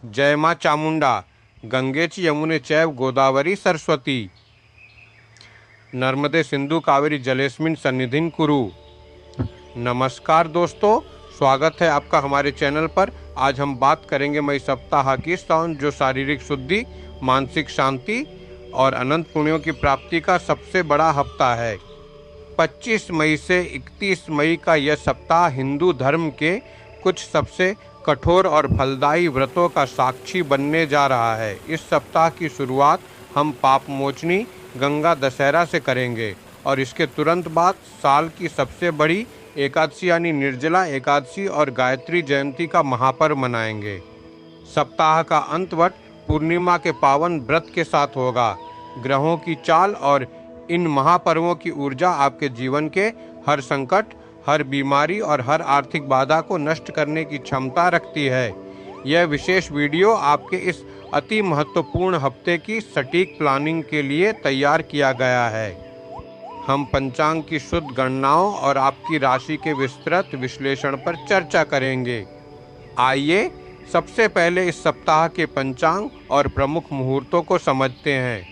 जय मां चामुंडा, गंगे च यमुने चैव गोदावरी सरस्वती, नर्मदे सिंधु कावेरी जलेस्मिन् सन्निधिं कुरु। नमस्कार दोस्तों, स्वागत है आपका हमारे चैनल पर। आज हम बात करेंगे मई सप्ताह की साउन, जो शारीरिक शुद्धि, मानसिक शांति और अनंत पुण्यों की प्राप्ति का सबसे बड़ा हफ्ता है। 25 मई से 31 मई का यह सप्ताह हिंदू धर्म के कुछ सबसे कठोर और फलदायी व्रतों का साक्षी बनने जा रहा है। इस सप्ताह की शुरुआत हम पाप मोचनी गंगा दशहरा से करेंगे और इसके तुरंत बाद साल की सबसे बड़ी एकादशी यानी निर्जला एकादशी और गायत्री जयंती का महापर्व मनाएंगे। सप्ताह का अंत वट पूर्णिमा के पावन व्रत के साथ होगा। ग्रहों की चाल और इन महापर्वों की ऊर्जा आपके जीवन के हर संकट, हर बीमारी और हर आर्थिक बाधा को नष्ट करने की क्षमता रखती है। यह विशेष वीडियो आपके इस अति महत्वपूर्ण हफ्ते की सटीक प्लानिंग के लिए तैयार किया गया है। हम पंचांग की शुद्ध गणनाओं और आपकी राशि के विस्तृत विश्लेषण पर चर्चा करेंगे। आइए सबसे पहले इस सप्ताह के पंचांग और प्रमुख मुहूर्तों को समझते हैं।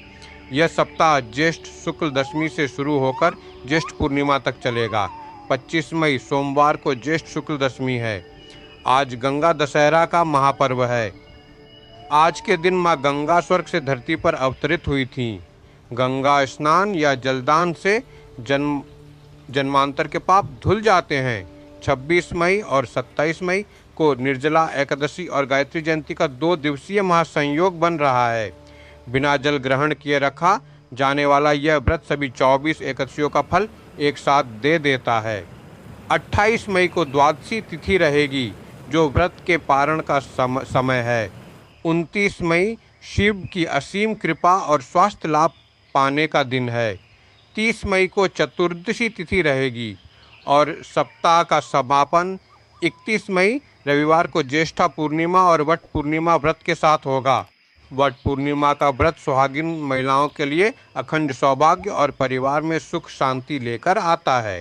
यह सप्ताह ज्येष्ठ शुक्ल दशमी से शुरू होकर ज्येष्ठ पूर्णिमा तक चलेगा। 25 मई सोमवार को ज्येष्ठ शुक्ल दशमी है। आज गंगा दशहरा का महापर्व है। आज के दिन माँ गंगा स्वर्ग से धरती पर अवतरित हुई थीं। गंगा स्नान या जलदान से जन्मांतर के पाप धुल जाते हैं। 26 मई और 27 मई को निर्जला एकादशी और गायत्री जयंती का 2 दिवसीय महासंयोग बन रहा है। बिना जल ग्रहण किए रखा जाने वाला यह व्रत सभी 24 एकादशियों का फल एक साथ दे देता है। 28 मई को द्वादशी तिथि रहेगी, जो व्रत के पारण का समय है। 29 मई शिव की असीम कृपा और स्वास्थ्य लाभ पाने का दिन है। 30 मई को चतुर्दशी तिथि रहेगी और सप्ताह का समापन 31 मई रविवार को ज्येष्ठा पूर्णिमा और वट पूर्णिमा व्रत के साथ होगा। वट पूर्णिमा का व्रत सुहागिन महिलाओं के लिए अखंड सौभाग्य और परिवार में सुख शांति लेकर आता है।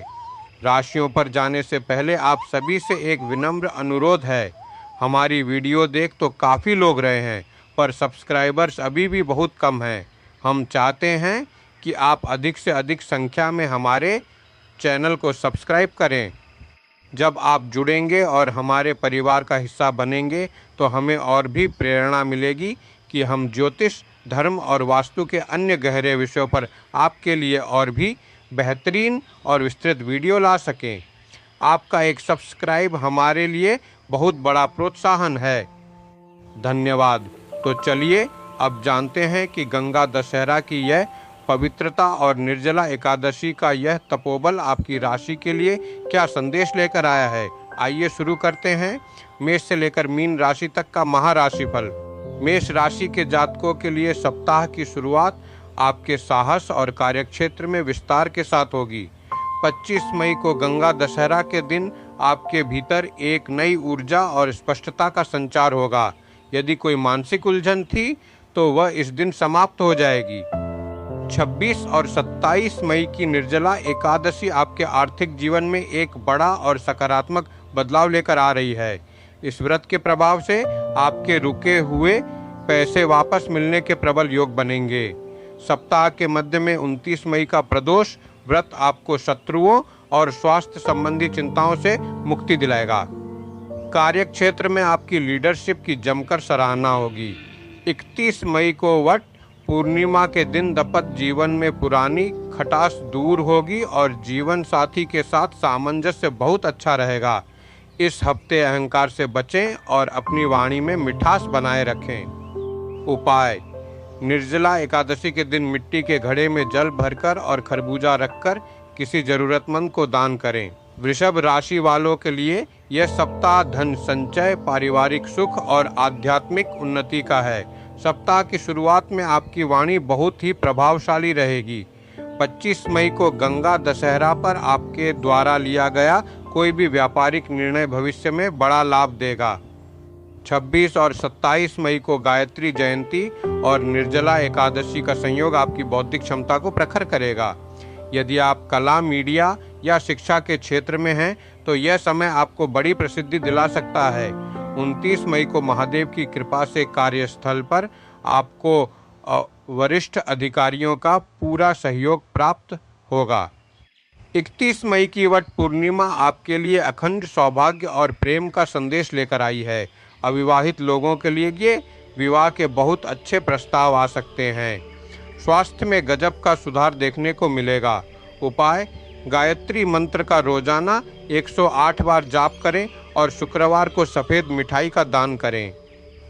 राशियों पर जाने से पहले आप सभी से एक विनम्र अनुरोध है। हमारी वीडियो देख तो काफ़ी लोग रहे हैं, पर सब्सक्राइबर्स अभी भी बहुत कम हैं। हम चाहते हैं कि आप अधिक से अधिक संख्या में हमारे चैनल को सब्सक्राइब करें। जब आप जुड़ेंगे और हमारे परिवार का हिस्सा बनेंगे तो हमें और भी प्रेरणा मिलेगी कि हम ज्योतिष, धर्म और वास्तु के अन्य गहरे विषयों पर आपके लिए और भी बेहतरीन और विस्तृत वीडियो ला सकें। आपका एक सब्सक्राइब हमारे लिए बहुत बड़ा प्रोत्साहन है। धन्यवाद। तो चलिए अब जानते हैं कि गंगा दशहरा की यह पवित्रता और निर्जला एकादशी का यह तपोबल आपकी राशि के लिए क्या संदेश लेकर आया है। आइए शुरू करते हैं मेष से लेकर मीन राशि तक का महाराशिफल। मेष राशि के जातकों के लिए सप्ताह की शुरुआत आपके साहस और कार्यक्षेत्र में विस्तार के साथ होगी। 25 मई को गंगा दशहरा के दिन आपके भीतर एक नई ऊर्जा और स्पष्टता का संचार होगा। यदि कोई मानसिक उलझन थी तो वह इस दिन समाप्त हो जाएगी। 26 और 27 मई की निर्जला एकादशी आपके आर्थिक जीवन में एक बड़ा और सकारात्मक बदलाव लेकर आ रही है। इस व्रत के प्रभाव से आपके रुके हुए पैसे वापस मिलने के प्रबल योग बनेंगे। सप्ताह के मध्य में 29 मई का प्रदोष व्रत आपको शत्रुओं और स्वास्थ्य संबंधी चिंताओं से मुक्ति दिलाएगा। कार्य क्षेत्र में आपकी लीडरशिप की जमकर सराहना होगी। 31 मई को वट पूर्णिमा के दिन दंपत जीवन में पुरानी खटास दूर होगी और जीवन साथी के साथ सामंजस्य बहुत अच्छा रहेगा। इस हफ्ते अहंकार से बचें और अपनी वाणी में मिठास बनाए रखें। उपाय: निर्जला एकादशी के दिन मिट्टी के घड़े में जल भरकर और खरबूजा रखकर किसी जरूरतमंद को दान करें। वृषभ राशि वालों के लिए यह सप्ताह धन संचय, पारिवारिक सुख और आध्यात्मिक उन्नति का है। सप्ताह की शुरुआत में आपकी वाणी बहुत ही प्रभावशाली रहेगी। 25 मई को गंगा दशहरा पर आपके द्वारा लिया गया कोई भी व्यापारिक निर्णय भविष्य में बड़ा लाभ देगा। 26 और 27 मई को गायत्री जयंती और निर्जला एकादशी का संयोग आपकी बौद्धिक क्षमता को प्रखर करेगा। यदि आप कला, मीडिया या शिक्षा के क्षेत्र में हैं तो यह समय आपको बड़ी प्रसिद्धि दिला सकता है। 29 मई को महादेव की कृपा से कार्यस्थल पर आपको वरिष्ठ अधिकारियों का पूरा सहयोग प्राप्त होगा। 31 मई की वट पूर्णिमा आपके लिए अखंड सौभाग्य और प्रेम का संदेश लेकर आई है। अविवाहित लोगों के लिए ये विवाह के बहुत अच्छे प्रस्ताव आ सकते हैं। स्वास्थ्य में गजब का सुधार देखने को मिलेगा। उपाय, गायत्री मंत्र का रोजाना 108 बार जाप करें और शुक्रवार को सफ़ेद मिठाई का दान करें।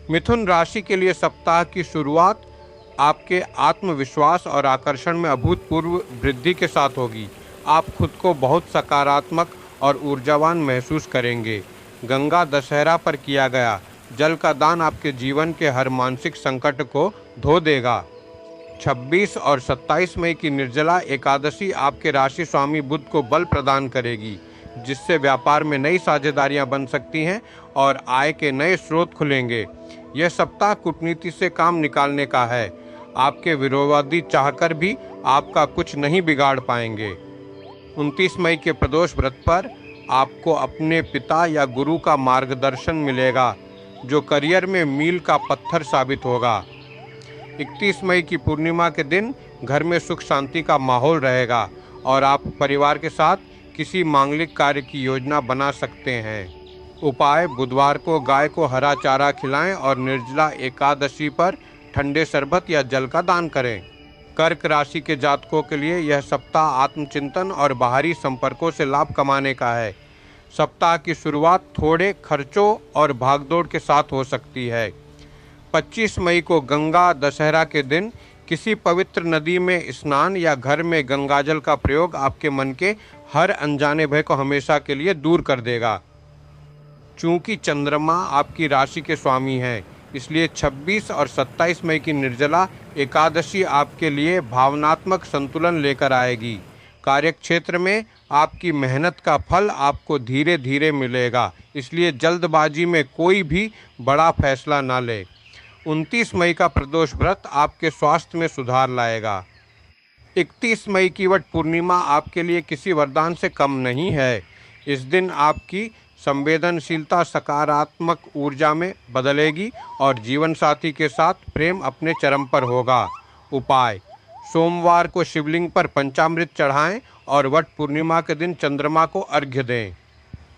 मिथुन राशि के लिए सप्ताह की शुरुआत आपके आत्मविश्वास और आकर्षण में अभूतपूर्व वृद्धि के साथ होगी। आप खुद को बहुत सकारात्मक और ऊर्जावान महसूस करेंगे। गंगा दशहरा पर किया गया जल का दान आपके जीवन के हर मानसिक संकट को धो देगा। 26 और 27 मई की निर्जला एकादशी आपके राशि स्वामी बुध को बल प्रदान करेगी, जिससे व्यापार में नई साझेदारियां बन सकती हैं और आय के नए स्रोत खुलेंगे। यह सप्ताह कूटनीति से काम निकालने का है। आपके विरोधी चाहकर भी आपका कुछ नहीं बिगाड़ पाएंगे। 29 मई के प्रदोष व्रत पर आपको अपने पिता या गुरु का मार्गदर्शन मिलेगा, जो करियर में मील का पत्थर साबित होगा। 31 मई की पूर्णिमा के दिन घर में सुख शांति का माहौल रहेगा और आप परिवार के साथ किसी मांगलिक कार्य की योजना बना सकते हैं। उपाय, बुधवार को गाय को हरा चारा खिलाएं और निर्जला एकादशी पर ठंडे शरबत या जल का दान करें। कर्क राशि के जातकों के लिए यह सप्ताह आत्मचिंतन और बाहरी संपर्कों से लाभ कमाने का है। सप्ताह की शुरुआत थोड़े खर्चों और भागदौड़ के साथ हो सकती है। 25 मई को गंगा दशहरा के दिन किसी पवित्र नदी में स्नान या घर में गंगाजल का प्रयोग आपके मन के हर अनजाने भय को हमेशा के लिए दूर कर देगा। चूंकि चंद्रमा आपकी राशि के स्वामी हैं, इसलिए 26 और 27 मई की निर्जला एकादशी आपके लिए भावनात्मक संतुलन लेकर आएगी। कार्यक्षेत्र में आपकी मेहनत का फल आपको धीरे धीरे मिलेगा, इसलिए जल्दबाजी में कोई भी बड़ा फैसला ना ले। 29 मई का प्रदोष व्रत आपके स्वास्थ्य में सुधार लाएगा। 31 मई की वट पूर्णिमा आपके लिए किसी वरदान से कम नहीं है। इस दिन आपकी संवेदनशीलता सकारात्मक ऊर्जा में बदलेगी और जीवन साथी के साथ प्रेम अपने चरम पर होगा। उपाय, सोमवार को शिवलिंग पर पंचामृत चढ़ाएं और वट पूर्णिमा के दिन चंद्रमा को अर्घ्य दें।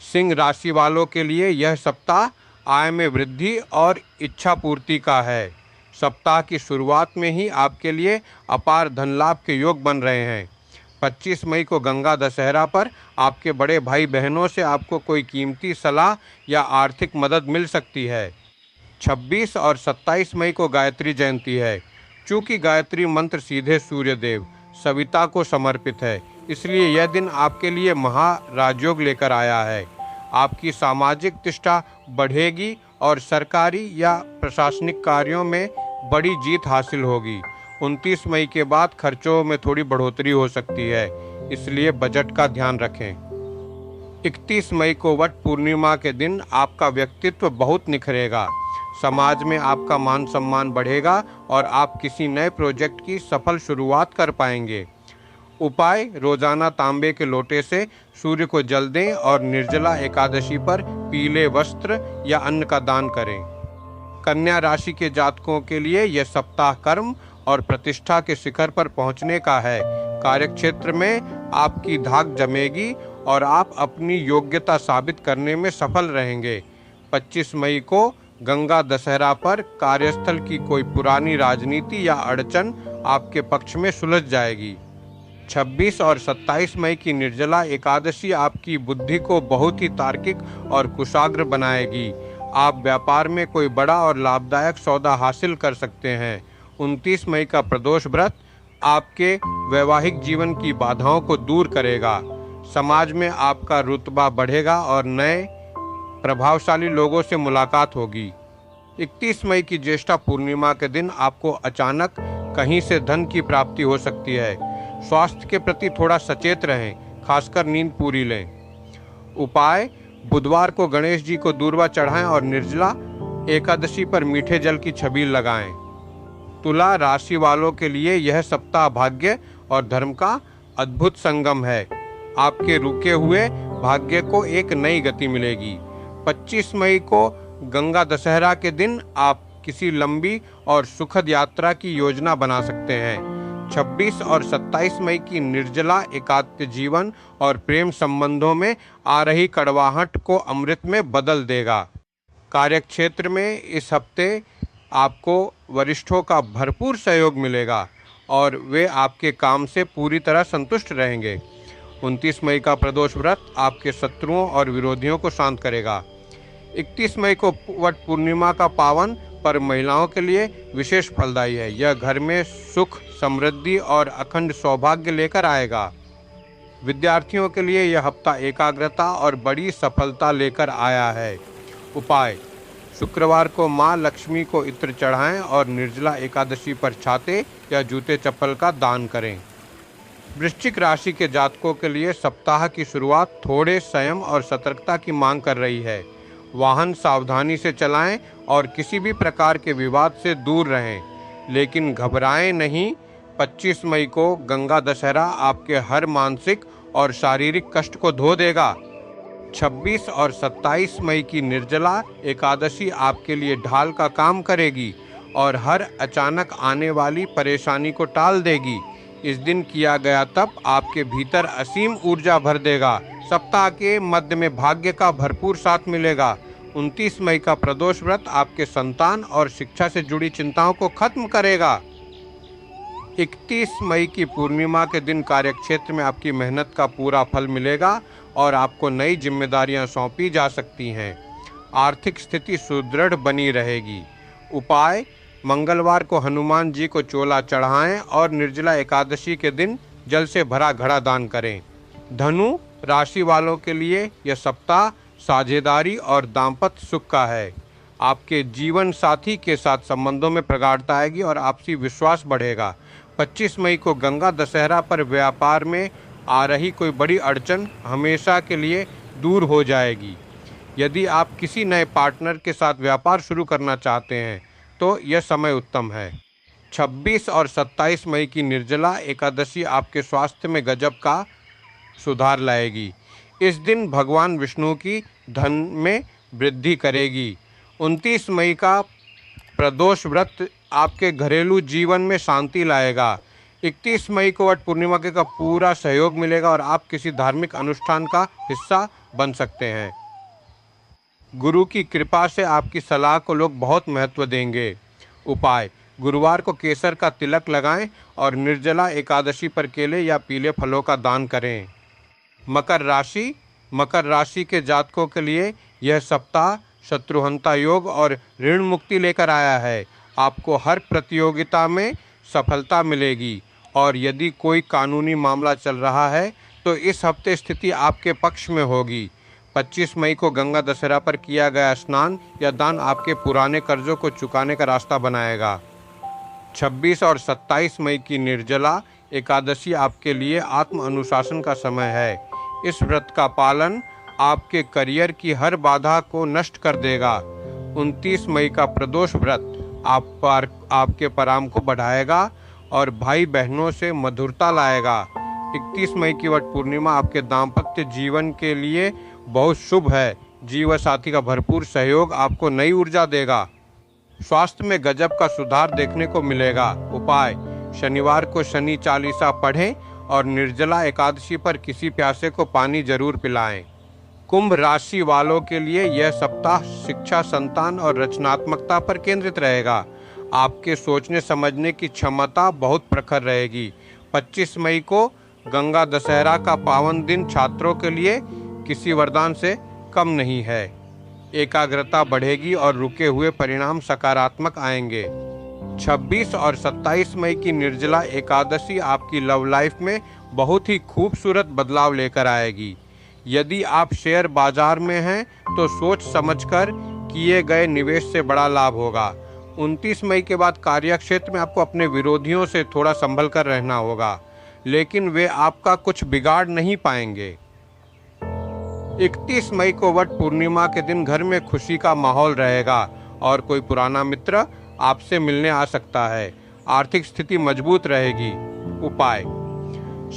सिंह राशि वालों के लिए यह सप्ताह आय में वृद्धि और इच्छा पूर्ति का है। सप्ताह की शुरुआत में ही आपके लिए अपार धन लाभ के योग बन रहे हैं। 25 मई को गंगा दशहरा पर आपके बड़े भाई बहनों से आपको कोई कीमती सलाह या आर्थिक मदद मिल सकती है। 26 और 27 मई को गायत्री जयंती है। चूँकि गायत्री मंत्र सीधे सूर्यदेव सविता को समर्पित है, इसलिए यह दिन आपके लिए महाराजयोग लेकर आया है। आपकी सामाजिक प्रतिष्ठा बढ़ेगी और सरकारी या प्रशासनिक कार्यों में बड़ी जीत हासिल होगी। 29 मई के बाद खर्चों में थोड़ी बढ़ोतरी हो सकती है, इसलिए बजट का ध्यान रखें। 31 मई को वट पूर्णिमा के दिन आपका व्यक्तित्व बहुत निखरेगा। समाज में आपका मान सम्मान बढ़ेगा और आप किसी नए प्रोजेक्ट की सफल शुरुआत कर पाएंगे। उपाय, रोजाना तांबे के लोटे से सूर्य को जल दें और निर्जला एकादशी पर पीले वस्त्र या अन्न का दान करें। कन्या राशि के जातकों के लिए यह सप्ताह कर्म और प्रतिष्ठा के शिखर पर पहुंचने का है। कार्यक्षेत्र में आपकी धाक जमेगी और आप अपनी योग्यता साबित करने में सफल रहेंगे। 25 मई को गंगा दशहरा पर कार्यस्थल की कोई पुरानी राजनीति या अड़चन आपके पक्ष में सुलझ जाएगी। 26 और 27 मई की निर्जला एकादशी आपकी बुद्धि को बहुत ही तार्किक और कुशाग्र बनाएगी। आप व्यापार में कोई बड़ा और लाभदायक सौदा हासिल कर सकते हैं। 29 मई का प्रदोष व्रत आपके वैवाहिक जीवन की बाधाओं को दूर करेगा। समाज में आपका रुतबा बढ़ेगा और नए प्रभावशाली लोगों से मुलाकात होगी। 31 मई की ज्येष्ठा पूर्णिमा के दिन आपको अचानक कहीं से धन की प्राप्ति हो सकती है। स्वास्थ्य के प्रति थोड़ा सचेत रहें, खासकर नींद पूरी लें। उपाय, बुधवार को गणेश जी को दूर्वा चढ़ाएं और निर्जला एकादशी पर मीठे जल की छबील लगाएं। तुला राशि वालों के लिए यह सप्ताह भाग्य और धर्म का अद्भुत संगम है। आपके रुके हुए भाग्य को एक नई गति मिलेगी। 25 मई को गंगा दशहरा के दिन आप किसी लंबी और सुखद यात्रा की योजना बना सकते हैं। 26 और 27 मई की निर्जला एकादशी जीवन और प्रेम संबंधों में आ रही कड़वाहट को अमृत में बदल देगा। कार्यक्षेत्र में इस हफ्ते आपको वरिष्ठों का भरपूर सहयोग मिलेगा और वे आपके काम से पूरी तरह संतुष्ट रहेंगे। 29 मई का प्रदोष व्रत आपके शत्रुओं और विरोधियों को शांत करेगा। 31 मई को वट पूर्णिमा का पावन पर्व महिलाओं के लिए विशेष फलदायी है। यह घर में सुख, समृद्धि और अखंड सौभाग्य लेकर आएगा। विद्यार्थियों के लिए यह हफ्ता एकाग्रता और बड़ी सफलता लेकर आया है। उपाय: शुक्रवार को माँ लक्ष्मी को इत्र चढ़ाएं और निर्जला एकादशी पर छाते या जूते चप्पल का दान करें। वृश्चिक राशि के जातकों के लिए सप्ताह की शुरुआत थोड़े संयम और सतर्कता की मांग कर रही है। वाहन सावधानी से चलाएं और किसी भी प्रकार के विवाद से दूर रहें, लेकिन घबराएं नहीं। 25 मई को गंगा दशहरा आपके हर मानसिक और शारीरिक कष्ट को धो देगा। 26 और 27 मई की निर्जला एकादशी आपके लिए ढाल का काम करेगी और हर अचानक आने वाली परेशानी को टाल देगी। इस दिन किया गया तप आपके भीतर असीम ऊर्जा भर देगा। सप्ताह के मध्य में भाग्य का भरपूर साथ मिलेगा। 29 मई का प्रदोष व्रत आपके संतान और शिक्षा से जुड़ी चिंताओं को खत्म करेगा। 31 मई की पूर्णिमा के दिन कार्यक्षेत्र में आपकी मेहनत का पूरा फल मिलेगा और आपको नई जिम्मेदारियां सौंपी जा सकती हैं। आर्थिक स्थिति सुदृढ़ बनी रहेगी। उपाय: मंगलवार को हनुमान जी को चोला चढ़ाएं और निर्जला एकादशी के दिन जल से भरा घड़ा दान करें। धनु राशि वालों के लिए यह सप्ताह साझेदारी और दाम्पत्य सुख का है। आपके जीवन साथी के साथ संबंधों में प्रगाढ़ता आएगी और आपसी विश्वास बढ़ेगा। 25 मई को गंगा दशहरा पर व्यापार में आ रही कोई बड़ी अड़चन हमेशा के लिए दूर हो जाएगी। यदि आप किसी नए पार्टनर के साथ व्यापार शुरू करना चाहते हैं तो यह समय उत्तम है। 26 और 27 मई की निर्जला एकादशी आपके स्वास्थ्य में गजब का सुधार लाएगी। इस दिन भगवान विष्णु की धन में वृद्धि करेगी। 29 मई का प्रदोष व्रत आपके घरेलू जीवन में शांति लाएगा। 31 मई को वट पूर्णिमा का पूरा सहयोग मिलेगा और आप किसी धार्मिक अनुष्ठान का हिस्सा बन सकते हैं। गुरु की कृपा से आपकी सलाह को लोग बहुत महत्व देंगे। उपाय: गुरुवार को केसर का तिलक लगाएं और निर्जला एकादशी पर केले या पीले फलों का दान करें। मकर राशि के जातकों के लिए यह सप्ताह शत्रुहंता योग और ऋण मुक्ति लेकर आया है। आपको हर प्रतियोगिता में सफलता मिलेगी और यदि कोई कानूनी मामला चल रहा है तो इस हफ्ते स्थिति आपके पक्ष में होगी। 25 मई को गंगा दशहरा पर किया गया स्नान या दान आपके पुराने कर्जों को चुकाने का रास्ता बनाएगा। 26 और 27 मई की निर्जला एकादशी आपके लिए आत्म अनुशासन का समय है। इस व्रत का पालन आपके करियर की हर बाधा को नष्ट कर देगा। 29 मई का प्रदोष व्रत आपके पराम को बढ़ाएगा और भाई बहनों से मधुरता लाएगा। 31 मई की वट पूर्णिमा आपके दाम्पत्य जीवन के लिए बहुत शुभ है। जीवन साथी का भरपूर सहयोग आपको नई ऊर्जा देगा। स्वास्थ्य में गजब का सुधार देखने को मिलेगा। उपाय: शनिवार को शनि चालीसा पढ़ें और निर्जला एकादशी पर किसी प्यासे को पानी जरूर पिलाएं। कुंभ राशि वालों के लिए यह सप्ताह शिक्षा, संतान और रचनात्मकता पर केंद्रित रहेगा। आपके सोचने समझने की क्षमता बहुत प्रखर रहेगी। 25 मई को गंगा दशहरा का पावन दिन छात्रों के लिए किसी वरदान से कम नहीं है। एकाग्रता बढ़ेगी और रुके हुए परिणाम सकारात्मक आएंगे। 26 और 27 मई की निर्जला एकादशी आपकी लव लाइफ में बहुत ही खूबसूरत बदलाव लेकर आएगी। यदि आप शेयर बाजार में हैं तो सोच समझकर किए गए निवेश से बड़ा लाभ होगा। 29 मई के बाद कार्यक्षेत्र में आपको अपने विरोधियों से थोड़ा संभल कर रहना होगा, लेकिन वे आपका कुछ बिगाड़ नहीं पाएंगे। 31 मई को वट पूर्णिमा के दिन घर में खुशी का माहौल रहेगा और कोई पुराना मित्र आपसे मिलने आ सकता है। आर्थिक स्थिति मजबूत रहेगी। उपाय: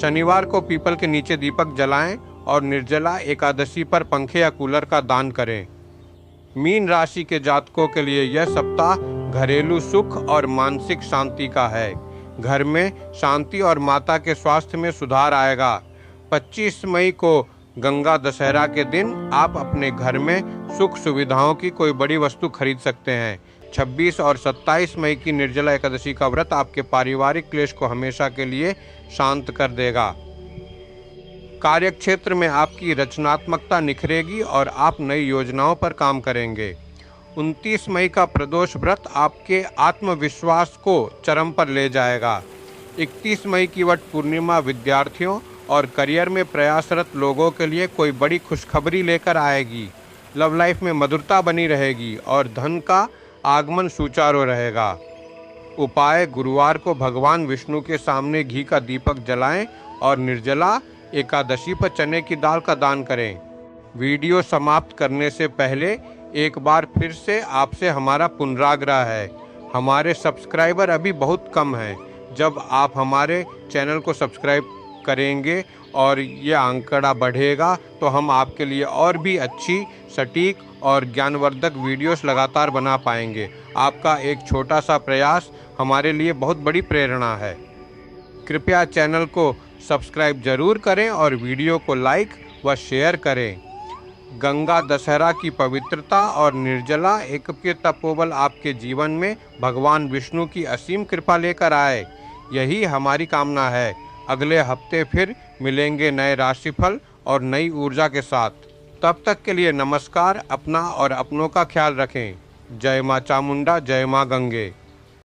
शनिवार को पीपल के नीचे दीपक जलाएं और निर्जला एकादशी पर पंखे या कूलर का दान करें। मीन राशि के जातकों के लिए यह सप्ताह घरेलू सुख और मानसिक शांति का है। घर में शांति और माता के स्वास्थ्य में सुधार आएगा। 25 मई को गंगा दशहरा के दिन आप अपने घर में सुख सुविधाओं की कोई बड़ी वस्तु खरीद सकते हैं। 26 और 27 मई की निर्जला एकादशी का व्रत आपके पारिवारिक क्लेश को हमेशा के लिए शांत कर देगा। कार्यक्षेत्र में आपकी रचनात्मकता निखरेगी और आप नई योजनाओं पर काम करेंगे। 29 मई का प्रदोष व्रत आपके आत्मविश्वास को चरम पर ले जाएगा। 31 मई की वट पूर्णिमा विद्यार्थियों और करियर में प्रयासरत लोगों के लिए कोई बड़ी खुशखबरी लेकर आएगी। लव लाइफ में मधुरता बनी रहेगी और धन का आगमन सुचारू रहेगा। उपाय: गुरुवार को भगवान विष्णु के सामने घी का दीपक जलाएं और निर्जला एकादशी पर चने की दाल का दान करें। वीडियो समाप्त करने से पहले एक बार फिर से आपसे हमारा पुनराग्रह है। हमारे सब्सक्राइबर अभी बहुत कम हैं। जब आप हमारे चैनल को सब्सक्राइब करेंगे और ये आंकड़ा बढ़ेगा तो हम आपके लिए और भी अच्छी, सटीक और ज्ञानवर्धक वीडियोस लगातार बना पाएंगे। आपका एक छोटा सा प्रयास हमारे लिए बहुत बड़ी प्रेरणा है। कृपया चैनल को सब्सक्राइब जरूर करें और वीडियो को लाइक व शेयर करें। गंगा दशहरा की पवित्रता और निर्जला एकव्य तपोबल आपके जीवन में भगवान विष्णु की असीम कृपा लेकर आए, यही हमारी कामना है। अगले हफ्ते फिर मिलेंगे नए राशिफल और नई ऊर्जा के साथ। तब तक के लिए नमस्कार। अपना और अपनों का ख्याल रखें। जय मां चामुंडा, जय मां गंगे।